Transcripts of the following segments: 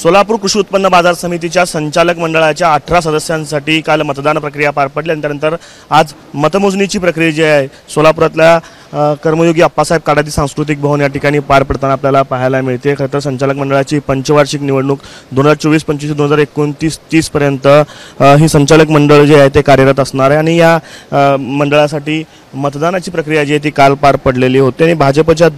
सोलापूर कृषी उत्पन्न बाजार समितीच्या संचालक मंडळाच्या 18 सदस्यांसाठी काल मतदान प्रक्रिया पार पडली आणि त्यानंतर आज मतमोजणीची प्रक्रिया जी आहे सोलापुरातल्या कर्मयोगी अप्पासाहेब काडादी सांस्कृतिक भवन या ठिकाणी पार पडताना आपल्याला पाहायला मिळते। खरं तर संचालक मंडळाची पंचवार्षिक निवडणूक 2024-25 2029-30 पर्यंत ही संचालक मंडळ जे आहे ते कार्यरत असणार आहे आणि या मंडळासाठी मतदानाची प्रक्रिया जी आहे ती काल पार पडलेली होती आणि भाजपच्या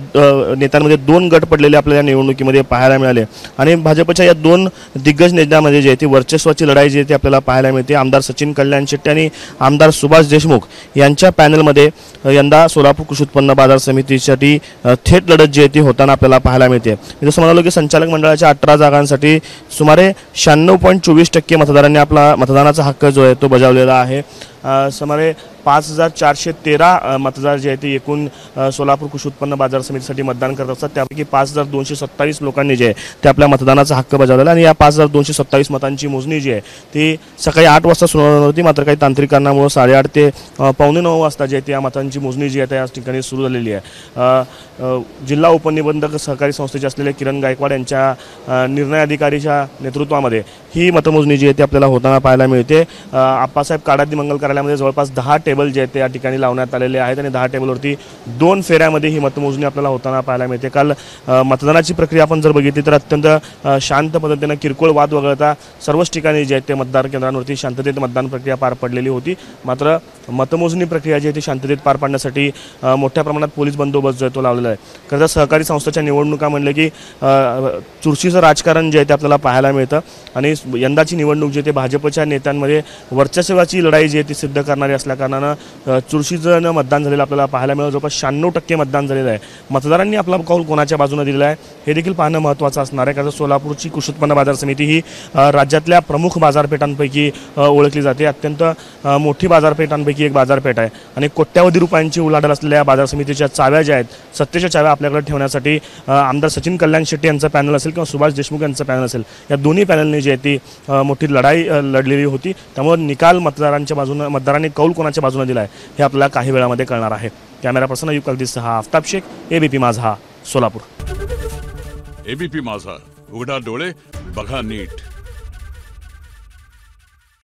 नेत्यांमध्ये 2 गट पडलेले आपल्याला निवडणुकीमध्ये पाहायला मिळाले आणि भाजपच्या या 2 दिग्गज नेत्यांमध्ये जे आहे ती वर्चस्वाची लढाई जी आहे ती आपल्याला पाहायला मिळते। आमदार सचिन कल्याण शेट्टी आणि आमदार सुभाष देशमुख यांच्या पॅनलमध्ये यंदा सोलापूर कृषी उत्पन्न बाजार समितीसाठी थेट लढत जी आहे ती होताना आपल्याला पाहायला मिळते। मी जसं म्हणालो की संचालक मंडळाच्या 18 जागांसाठी सुमारे 96.24% मतदारांनी आपला मतदानाचा हक्क जो आहे तो बजावलेला आहे। सुमारे 5413 मतदार जे आहे ते एकूण सोलापूर कृषी उत्पन्न बाजार समितीसाठी मतदान करत असतात। त्यापैकी 5227 लोकांनी जे आहे ते आपल्या मतदानाचा हक्क बजावलेला आणि या 5227 मतांची मोजणी जी आहे ती सकाळी 8 वाजता सुरू होणार होती, मात्र काही तांत्रिक कारणामुळे 8:30 ते 8:45 वाजता जे आहे या मतांची मोजणी जी आहे त्या ठिकाणी सुरू झालेली आहे। जिल्हा उपनिबंधक सहकारी संस्थेचे असलेले किरण गायकवाड यांच्या निर्णय अधिकारीच्या नेतृत्वामध्ये ही मतमोजणी जी आहे ती आपल्याला होताना पाहायला मिळते। आप्पासाहेब काडादी मंगल कार्यालयामध्ये जवळपास 10 टेबल जे आहेत ते या ठिकाणी लावण्यात आलेले आहेत आणि 10 टेबलवरती 2 फेऱ्यामध्ये ही मतमोजणी आपल्याला होताना पाहायला मिळते। काल मतदानाची प्रक्रिया आपण जर बघितली तर अत्यंत शांत पद्धतीने किरकोळ वाद वगळता सर्वच ठिकाणी जे आहेत ते मतदार केंद्रांवरती शांततेत मतदान प्रक्रिया पार पडलेली होती। मात्र मतमोजणी प्रक्रिया जी आहे ती शांततेत पार पाडण्यासाठी मोठ्या प्रमाणात पोलीस बंदोबस्त जो आहे तो लावलेला आहे। खरं तर सहकारी संस्थांच्या निवडणुका म्हणले की चुरशीचं राजकारण जे आहे ते आपल्याला पाहायला मिळतं आणि यंदाची निवडणूक जी आहे ते भाजपच्या नेत्यांमध्ये वर्चस्वाची लढाई जी आहे ती सिद्ध करणारी असल्याकारणानं चुरशीचं मतदान झालेलं आपल्याला पाहायला मिळालं। जवळपास 96% मतदान झालेलं आहे। मतदारांनी आपला कौल कोणाच्या बाजूने दिलेला आहे हे देखील पाहणं महत्त्वाचं असणार आहे, कारण सोलापूरची कृषी उत्पन्न बाजार समिती ही राज्यातल्या प्रमुख बाजारपेठांपैकी ओळखली जाते। अत्यंत मोठी बाजारपेठांपैकी एक बाजारपेठ आहे आणि कोट्यावधी रुपयांची उलाढाल असलेल्या बाजार समितीच्या चाव्या ज्या आहेत सत्तेच्या चाव्या आपल्याकडे ठेवण्यासाठी आमदार सचिन कल्याण शेट्टी यांचं पॅनल असेल किंवा सुभाष देशमुख यांचं पॅनल असेल, या दोन्ही पॅनलने जी आहे ती मोठी लढाई लढलेली होती। त्यामुळे निकाल मतदारांच्या बाजूने मतदारांनी कौल कोणाच्या बाजूने दिला आहे हे आपल्याला काही वेळामध्ये कळणार आहे। कॅमेरा पर्सन अयूब कलदीसह आफ्ताब शेख, एबीपी माझा, सोलापूर। एबीपी माझा, उघडा डोळे बघा नीट।